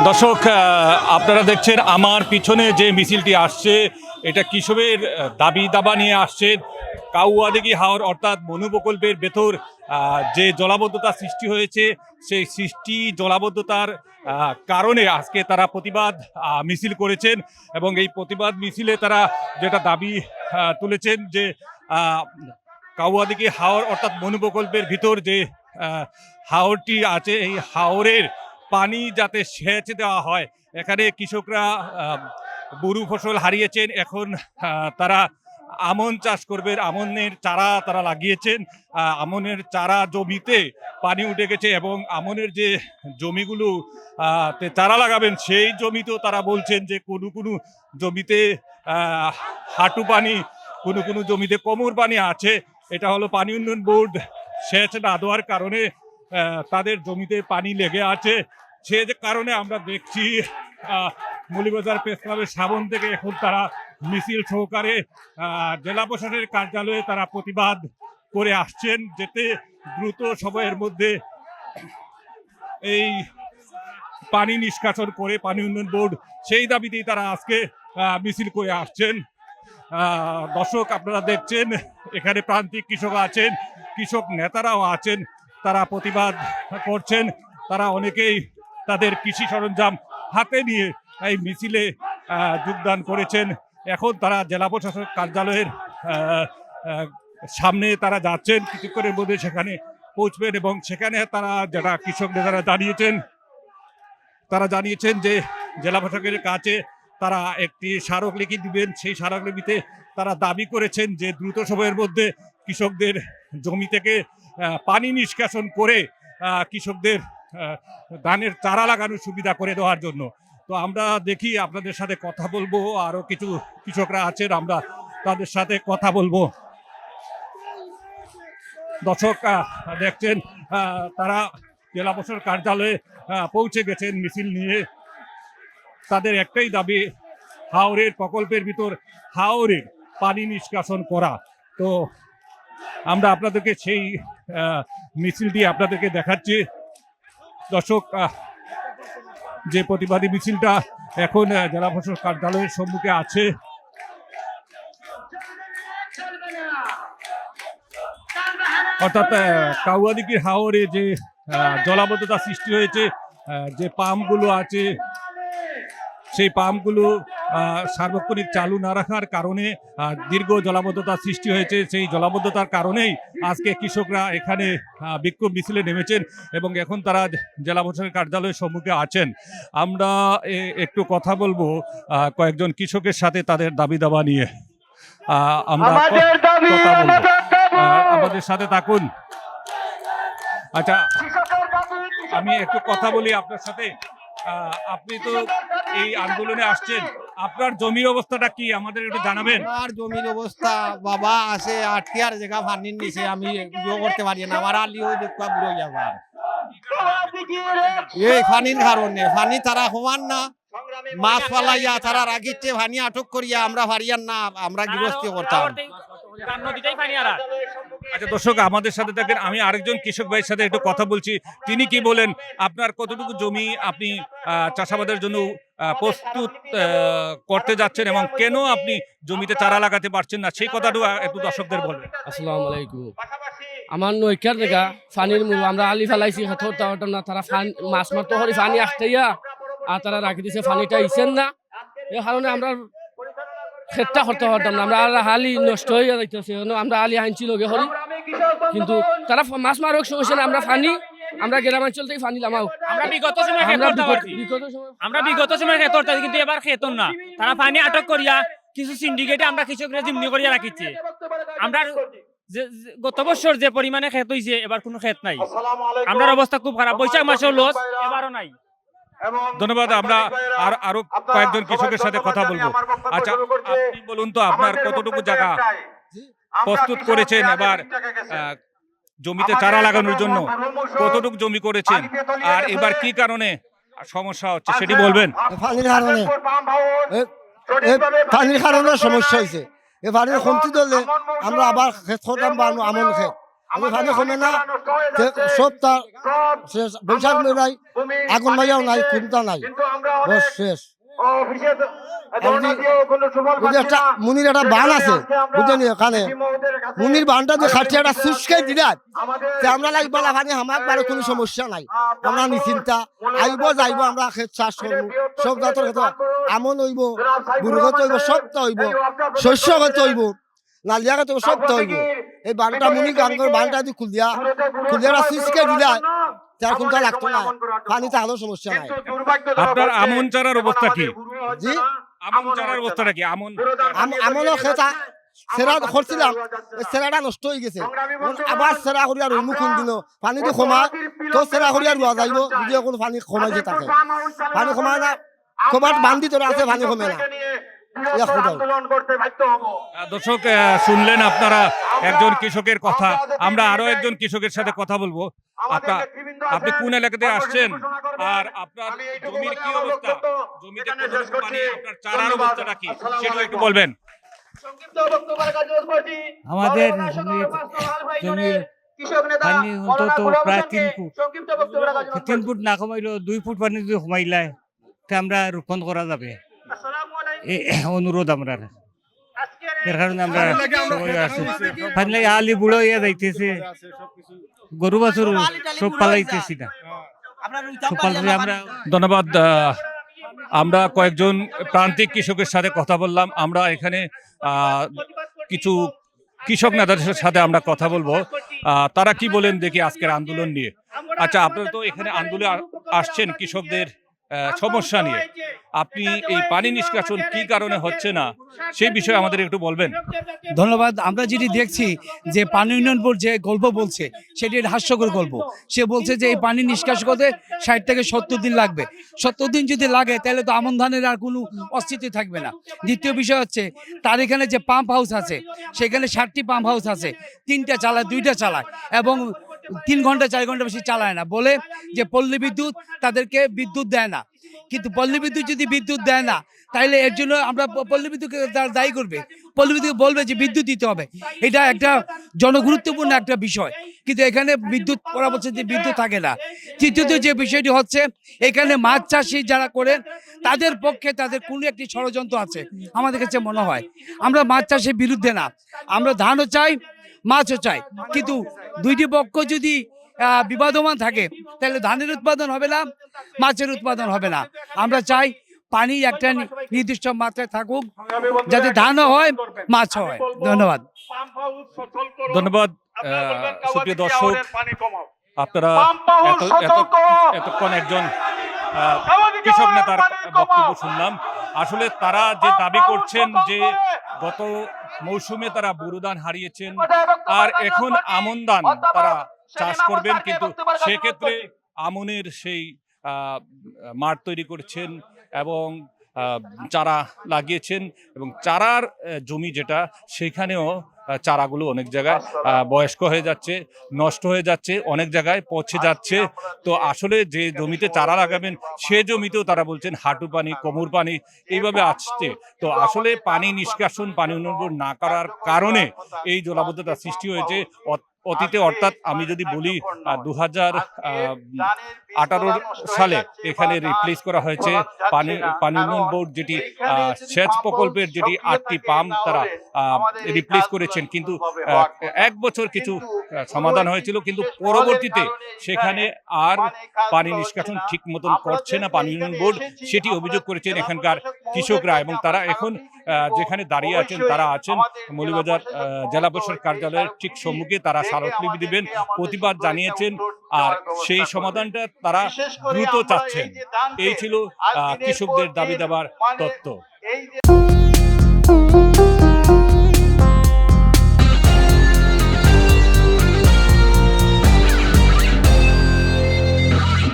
দর্শক, আপনারা দেখছেন আমার পিছনে যে মিছিলটি আসছে, এটা কৃষকের দাবি দাবা নিয়ে আসছে। কাউয়াদিঘি হাওর অর্থাৎ মনু প্রকল্পের ভেতর যে জলাবদ্ধতা সৃষ্টি হয়েছে, সেই সৃষ্টি জলাবদ্ধতার কারণে আজকে তারা প্রতিবাদ মিছিল করেছেন। এবং এই প্রতিবাদ মিছিলে তারা যেটা দাবি তুলেছেন যে কাউয়াদিঘি হাওর অর্থাৎ মনু প্রকল্পের ভিতর যে হাওরটি আছে, এই হাওরের পানি যাতে সেচ দেওয়া হয়। এখানে কৃষকরা বোরো ফসল হারিয়েছেন, এখন তারা আমন চাষ করবে, আমনের চারা তারা লাগিয়েছেন। আমনের চারা জমিতে পানি উঠে গেছে এবং আমনের যে জমিগুলো চারা লাগাবেন সেই জমিতেও তারা বলছেন যে কোনো কোনো জমিতে হাঁটু পানি, কোনো কোনো জমিতে কোমর পানি আছে। এটা হলো পানি উন্নয়ন বোর্ড সেচ না দেওয়ার কারণে তাদের জমিতে পানি লেগে আছে। সে কারণে আমরা দেখছি মৌলভীবাজার প্রেস ক্লাবের সামন থেকে এখন তারা মিছিল সহকারে জেলা প্রশাসনের কার্যালয়ে তারা প্রতিবাদ করে আসছেন, যাতে দ্রুত সময়ের মধ্যে এই পানি নিষ্কাশন করে পানি উন্নয়ন বোর্ড, সেই দাবিতেই তারা আজকে মিছিল করে আসছেন। দর্শক, আপনারা দেখছেন এখানে প্রান্তিক কৃষক আছেন, কৃষক নেতারাও আছেন, তারা প্রতিবাদ করছেন। তারা অনেকেই তাদের কৃষি সরঞ্জাম হাতে নিয়ে এই মিছিলে যোগদান করেছেন। এখন তারা জেলা প্রশাসক কার্যালয়ের সামনে তারা যাচ্ছেন, কিছুক্ষণের মধ্যে সেখানে পৌঁছবেন এবং সেখানে তারা যারা কৃষক নেতারা জানিয়েছেন যে জেলা প্রশাসকের কাছে তারা একটি স্মারকলিপি দিবেন। সেই স্মারকলিপিতে তারা দাবি করেছেন যে দ্রুত সময়ের মধ্যে কৃষকদের জমি থেকে পানি নিষ্কাশন করে কৃষকদের ধানের চারা লাগানোর সুবিধা করে দেওয়ার জন্য। তো আমরা দেখি, আপনাদের সাথে কথা বলবো, আরো কিছু কৃষকরা আছেন, আমরা তাদের সাথে কথা বলবো। দর্শক দেখছেন তারা জেলা প্রশাসক কার্যালয়ে পৌঁছে গেছেন মিছিল নিয়ে। তাদের একটাই দাবি, হাওরের প্রকল্পের ভিতর হাওরের পানি নিষ্কাশন করা। তো আমরা আপনাদেরকে সেই মিছিলটি আপনাদেরকে দেখাচ্ছি। দর্শক, যে প্রতিবাদী মিছিলটা এখন জেলা প্রশাসক কার্যালয়ের সম্মুখে আছে। অর্থাৎ কাউয়াদিঘির হাওরে যে জলাবদ্ধতা সৃষ্টি হয়েছে, যে পাম্পগুলো আছে সেই পাম্পগুলো সার্বক্ষণিক চালু না রাখার কারণে দীর্ঘ জলাবদ্ধতা সৃষ্টি হয়েছে। সেই জলাবদ্ধতার কারণেই আজকে কৃষকরা এখানে বিক্ষোভ মিছিলে নেমেছেন এবং এখন তারা জেলা প্রশাসনের কার্যালয়ের সম্মুখে আছেন। আমরা একটু কথা বলবো কয়েকজন কৃষকের সাথে তাদের দাবি দাবা নিয়ে। আমরা কথা বলবো, আমাদের সাথে থাকুন। আচ্ছা, আমি একটু কথা বলি আপনার সাথে। আপনি তো এই আন্দোলনে আসছেন, আপনার জমির অবস্থাটা কি আমাদের একটু জানাবেন? আমার জমির অবস্থা বাবা আছে 8 জায়গা পানির নিচে, আমি ইয়ে করতে পারি না। আমার আলি ওই দেখবা বুড়ো যাবার এই পানির কারণে। পানি তারা সমান না, মাছ ফালাইয়া তারা রাখিচ্ছে, পানি আটক করিয়া আমরা পারিয়ান না, আমরা গৃহস্থী করতাম। আচ্ছা দর্শক, আমাদের সাথে থাকেন, আমি আরেকজন কৃষক ভাইয়ের সাথে একটু কথা বলছি। তিনি কি বলেন, আপনার কতটুকু জমি আপনি চাষাবাদের জন্য প্রস্তুত করতে যাচ্ছেন এবং কেন আপনি জমিতে চারা লাগাতে পারছেন না, সেই কথাটা একটু দর্শকদের বলবেন। আসসালামু আলাইকুম। আমার নৈকার দেখা পানির মূল আমরা আলি ফেলাইছি, না তারা মাছ মারতে হরি পানি আসতেইয়া আর তারা রাখি দিছে, পানিটা ইসেন না। এই কারণে আমরা খেতটা করতে পারতাম না, আমরা হালি নষ্ট হয়ে যাইতেছে। আমরা আলি আনছি লগে হরি, কিন্তু তারা মাছ মারক সমস্যা না, আমরা পানি আমরা গ্রামাঞ্চল থেকে পানি লামাও। আমরা বিগত সময় খেত, কিন্তু এবার খেতন না, তারা পানি আটক করিয়া কিছু সিন্ডিকেটে আমরা কৃষকরা জিম্নি করিয়া রাখিছে। আমরা গত বছর যে পরিমাণে খেত হইছে, এবার কোনো খেত নাই। আমরা অবস্থা খুব খারাপ, বৈশাখ মাসেও লস, এবারও নাই। ধন্যবাদ। আমরা আরো কয়েকজন কৃষকের সাথে কথা বলবো। আচ্ছা, আপনি বলুন তো, আপনার কতটুকু জায়গা প্রস্তুত করেছেন এবার জমিতে চারা লাগানোর জন্য? কতটুকু জমি করেছেন আর এবার কি কারণে সমস্যা হচ্ছে সেটি বলবেন? পানির কারণে সমস্যা হয়েছে। এ পানির কমতি দিলে আমরা আবার ক্ষেত করতাম বা আমন ক্ষেত, আমি পানি কমে না সব তার শেষ বৈশাখ মেলাই আগুন মাইয়াও নাই কোনটা নাই বস শেষ একটা মুনির একটা বান আছে বুঝলেন এখানে মুনির বানটা দিয়ে খাটিয়ে একটা শুষ্কাই দিলাম আমরা লাগবে পানি আমার বারে কোনো সমস্যা নাই আমরা নিশ্চিন্তা আইব যাইব আমরা ক্ষেত চাষ করবো সব জাতের ক্ষেত্রে আমন হইব বুড়ো ক্ষেত হইব সবটা হইব শস্য ক্ষেত হইব নালিয়া ক্ষেত সবটা হইব এই বানটা মুনি গান করে বানটা দিয়ে খুলিয়া শুষ্কাই দিলা তার কোনটা লাগতো না পানি তাহলেও সমস্যা নাই। আপনার আমন চারার অবস্থা কি? জি আমন চারার অবস্থাটা কি? আমনও খেতা সেরা করছিলাম সেরাটা নষ্ট হয়ে গেছে আবার সেরা করি আর মুখুন দিন পানি তো কমা তো সেরা করি আর রোয়া যাইব যদি কোনো পানি কমাইছে তাকে পানি কমায় না কমাট বান্ধি তোরা আছে পানি কমে না। দর্শক শুনলেন আপনারা একজন কৃষকের কথা। আমরা আরো একজন কৃষকের সাথে কথা বলবো। আপনি কোন এলাকাতে আসছেন আর আপনার জমির কি অবস্থা, জমিতে কতটুকু পানি, আপনার চারার অবস্থাটা কি সেটা একটু বলবেন। আমাদের জমির পানি অন্তত প্রায় 3 ফুট না কমাইলেও 2 ফুট পানি যদি কমাইলায় আমরা রোপণ করা যাবে, এই অনুরোধ আমরা। এর কারণে আমরা সবাই আছি। পানি লাগে আলি বুড়ো হইয়া যাইতেছে, গরু বাছুর সব পালাইতেছি না, সব পালাইতে আমরা। ধন্যবাদ। আমরা কয়েকজন প্রান্তিক কৃষকের সাথে কথা বললাম। আমরা এখানে কিছু কৃষক নেতাদের সাথে আমরা কথা বলবো, তারা কি বলেন দেখি আজকের আন্দোলন নিয়ে। আচ্ছা, আপনারা তো এখানে আন্দোলনে আসছেন কৃষকদের সমস্যা নিয়ে, আপনি এই পানি নিষ্কাশন কি কারণে হচ্ছে না সেই বিষয়ে আমাদের একটু বলবেন। ধন্যবাদ। আমরা যেটি দেখছি যে পানি উন্নয়ন বোর্ড যে গল্প বলছে সেটি হাস্যকর গল্প। সে বলছে যে এই পানি নিষ্কাশ করতে 60 থেকে 70 দিন লাগবে। 70 দিন যদি লাগে তাহলে তো আমন ধানের আর কোনো অস্তিত্ব থাকবে না। দ্বিতীয় বিষয় হচ্ছে তার এখানে যে পাম্প হাউস আছে সেখানে 60টি পাম্প হাউস আছে, 3টা চালায় 2টা চালায় এবং 3 ঘন্টা 4 ঘন্টা বেশি চালায় না, বলে যে পল্লী বিদ্যুৎ তাদেরকে বিদ্যুৎ দেয় না। কিন্তু পল্লী বিদ্যুৎ যদি বিদ্যুৎ দেয় না তাহলে এর জন্য আমরা পল্লী বিদ্যুৎকে দায়ী করবে, পল্লী বিদ্যুৎ বলবে যে বিদ্যুৎ দিতে হবে। এটা একটা জনগুরুত্বপূর্ণ একটা বিষয়, কিন্তু এখানে বিদ্যুৎ ওরা বলছে যে বিদ্যুৎ থাকে না। তৃতীয়ত যে বিষয়টি হচ্ছে এখানে মাছ চাষি যারা করেন তাদের পক্ষে তাদের কোনো একটি ষড়যন্ত্র আছে আমাদের কাছে মনে হয়। আমরা মাছ চাষের বিরুদ্ধে না, আমরা ধানও চাই মাছও চাই, কিন্তু দুইটি পক্ষ যদি বিবাদমান থাকে তাহলে ধানের উৎপাদন হবে না, মাছের উৎপাদন হবে না। আমরা চাই পানি একটা নির্দিষ্ট মাত্রায় থাকুক, যাতে ধানও হয় মাছও হয়। ধন্যবাদ। ধন্যবাদ। সুপ্রিয় দর্শক, আপনারা এতক্ষণ একজন কৃষক নেতার বক্তব্য শুনলাম। আসলে তারা যে দাবি করছেন যে গত মৌসুমে তারা বোরো ধান হারিয়েছেন আর এখন আমন ধান তারা চাষ করবেন, কিন্তু সেক্ষেত্রে আমনের সেই মাঠ তৈরি করছেন এবং চারা লাগিয়েছেন, এবং চারার জমি যেটা সেখানেও চারাগুলো অনেক জায়গায় বয়স্ক হয়ে যাচ্ছে, নষ্ট হয়ে যাচ্ছে, অনেক জায়গায় পচে যাচ্ছে। তো আসলে যে জমিতে চারা লাগাবেন সে জমিতেও তারা বলছেন হাঁটু পানি, কোমর পানি এইভাবে আসছে। তো আসলে পানি নিষ্কাশন, পানি উন্নয়ন না করার কারণে এই জলাবদ্ধতা সৃষ্টি হয়েছে অতীতে। অর্থাৎ আমি যদি বলি 2018 সালে এখানে রিপ্লেস করা হয়েছে পানি উন্নয়ন বোর্ড, যেটি সেচ প্রকল্পের যেটি 8টি পাম্প তারা রিপ্লেস করেছেন, কিন্তু 1 বছর কিছু সমাধান হয়েছিল, কিন্তু পরবর্তীতে সেখানে আর পানি নিষ্কাশন ঠিক মতন করছে না পানি উন্নয়ন বোর্ড, সেটি অভিযোগ করেছেন এখানকার কৃষকরা। এবং তারা এখন যেখানে দাঁড়িয়ে আছেন তারা আছেন মৌলভীবাজার জেলা পরিষদ কার্যালয়ের ঠিক সম্মুখে। তারা স্মারকলিপি দিবেন, প্রতিবাদ জানিয়েছেন, আর সেই সমাধানটা তারা দ্রুত চাচ্ছেন। এই ছিল কৃষকদের দাবি দেওয়ার তথ্য।